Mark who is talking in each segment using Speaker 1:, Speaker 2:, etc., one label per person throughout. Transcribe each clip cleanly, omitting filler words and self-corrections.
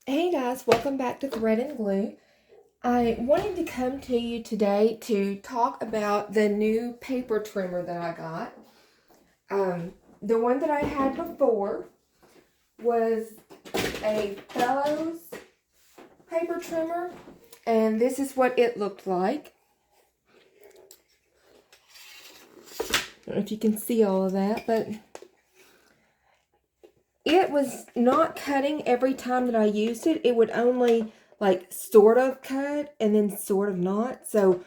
Speaker 1: Hey guys, welcome back to Thread and Glue. I wanted to come to you today to talk about the new paper trimmer that I got. The one that I had before was a Fellows paper trimmer, and this is what it looked like. I don't know if you can see all of that, but it was not cutting every time that I used it. It would only like sort of cut and then sort of not. So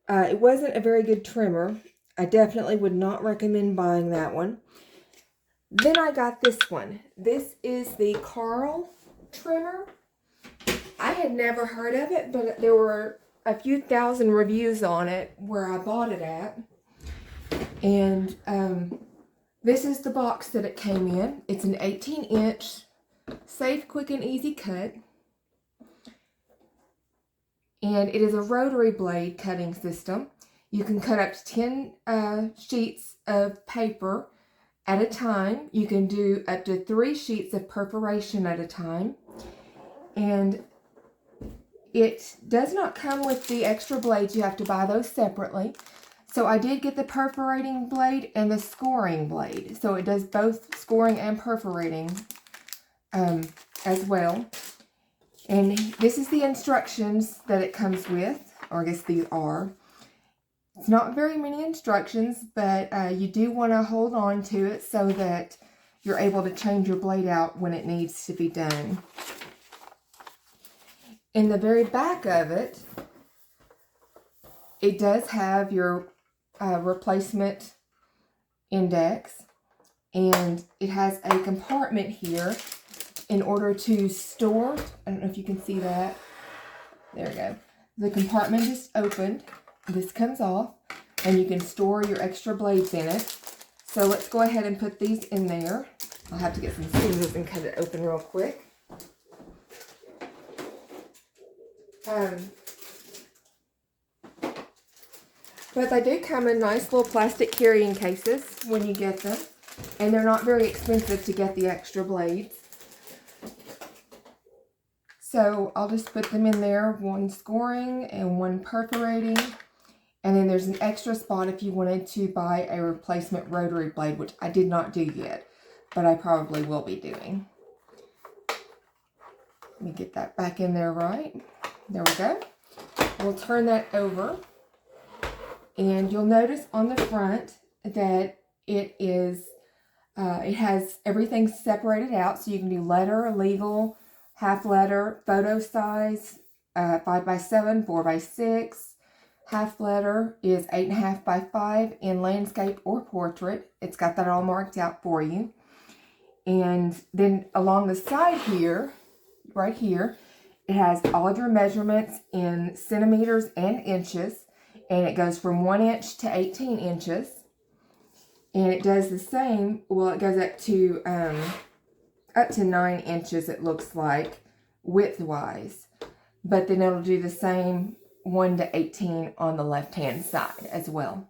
Speaker 1: it wasn't a very good trimmer. I definitely would not recommend buying that one. Then I got this one. This is the Carl trimmer. I had never heard of it, but there were a few thousand reviews on it where I bought it at. And this is the box that it came in. It's an 18-inch, safe, quick, and easy cut. And it is a rotary blade cutting system. You can cut up to 10 sheets of paper at a time. You can do up to 3 sheets of perforation at a time. And it does not come with the extra blades. You have to buy those separately. So I did get the perforating blade and the scoring blade. So it does both scoring and perforating as well. And this is the instructions that it comes with, or I guess these are. It's not very many instructions, but you do want to hold on to it so that you're able to change your blade out when it needs to be done. In the very back of it, it does have your replacement index, and it has a compartment here in order to store. I don't know if you can see that. There we go. The compartment is opened. This comes off, and you can store your extra blades in it. So let's go ahead and put these in there. I'll have to get some scissors and cut it open real quick. But they do come in nice little plastic carrying cases when you get them. And they're not very expensive to get the extra blades. So I'll just put them in there, one scoring and one perforating. And then there's an extra spot if you wanted to buy a replacement rotary blade, which I did not do yet, but I probably will be doing. Let me get that back in there right. There we go. We'll turn that over. And you'll notice on the front that it has everything separated out. So you can do letter, legal, half letter, photo size, 5x7, 4x6. Half letter is 8.5 by 5 in landscape or portrait. It's got that all marked out for you. And then along the side here, right here, it has all of your measurements in centimeters and inches. And it goes from 1 inch to 18 inches. And it does the same, well, it goes up to 9 inches, it looks like, width-wise. But then it'll do the same 1 to 18 on the left-hand side as well.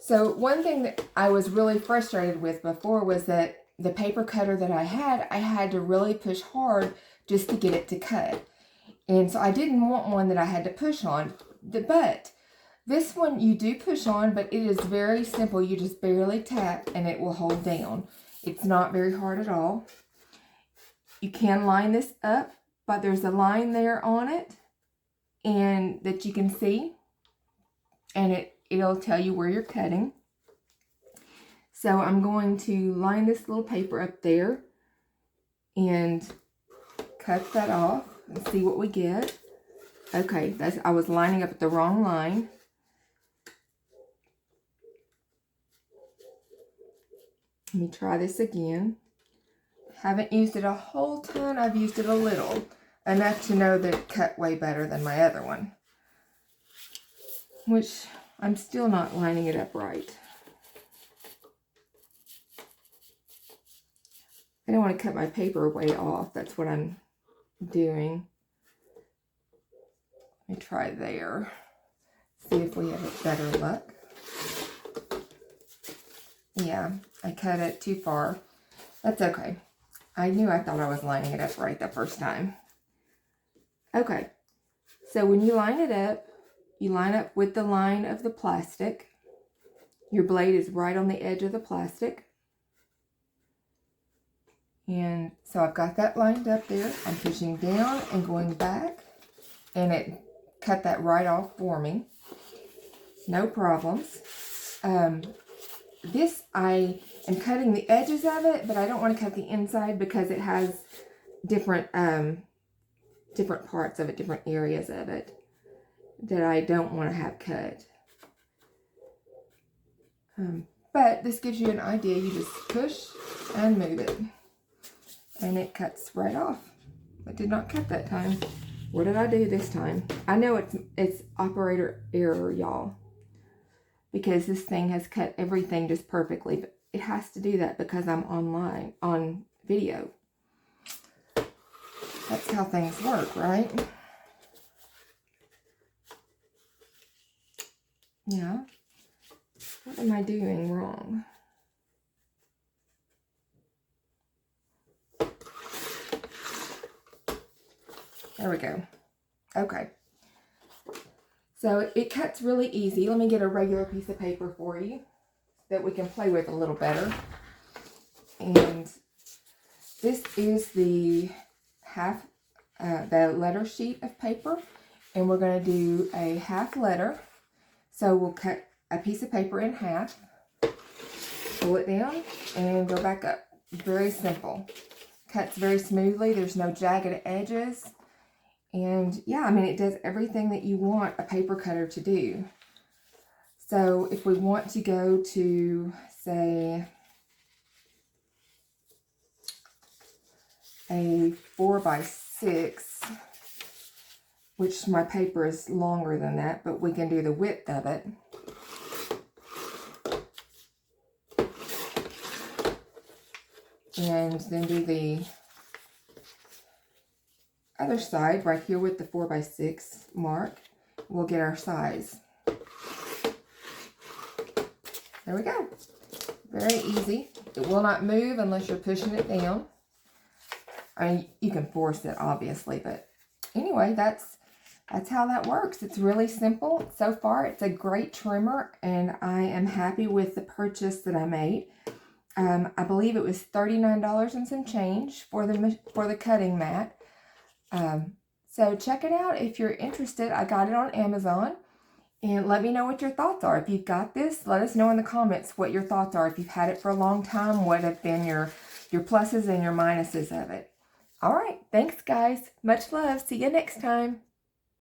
Speaker 1: So one thing that I was really frustrated with before was that the paper cutter that I had to really push hard just to get it to cut. And so I didn't want one that I had to push on. But this one you do push on, but it is very simple. You just barely tap and it will hold down. It's not very hard at all. You can line this up, but there's a line there on it and that you can see, and it'll tell you where you're cutting. So I'm going to line this little paper up there and cut that off and see what we get. Okay, I was lining up at the wrong line. Let me try this again. Haven't used it a whole ton. I've used it a little. Enough to know that it cut way better than my other one. Which I'm still not lining it up right. I don't want to cut my paper way off. That's what I'm doing. Let me try there. See if we have better luck. Yeah, I cut it too far. That's okay. I knew I thought I was lining it up right the first time. Okay, so when you line it up, you line up with the line of the plastic. Your blade is right on the edge of the plastic. And so I've got that lined up there. I'm pushing down and going back, and it cut that right off for me. No problems. This, I am cutting the edges of it, but I don't want to cut the inside because it has different different parts of it, different areas of it that I don't want to have cut. But this gives you an idea. You just push and move it, and it cuts right off. It did not cut that time. What did I do this time? I know it's operator error, y'all, because this thing has cut everything just perfectly, but it has to do that because I'm online, on video. That's how things work, right? Yeah. What am I doing wrong? There we go. Okay. So it cuts really easy. Let me get a regular piece of paper for you that we can play with a little better. And this is the the letter sheet of paper, and we're going to do a half letter. So we'll cut a piece of paper in half, pull it down, and go back up. Very simple. Cuts very smoothly. There's no jagged edges. And yeah, I mean, it does everything that you want a paper cutter to do. So if we want to go to, say, a 4x6, which my paper is longer than that, but we can do the width of it. And then do the other side right here with the 4x6 mark. We'll get our size. There we go. Very easy. It will not move unless you're pushing it down. I mean, you can force it, obviously, but anyway, that's how that works. It's really simple. So far, it's a great trimmer, and I am happy with the purchase that I made. I believe it was $39 and some change for the cutting mat. So check it out if you're interested. I got it on Amazon, and let me know what your thoughts are. If you've got this, let us know in the comments what your thoughts are. If you've had it for a long time, what have been your pluses and your minuses of it. All right, thanks guys. Much love. See you next time.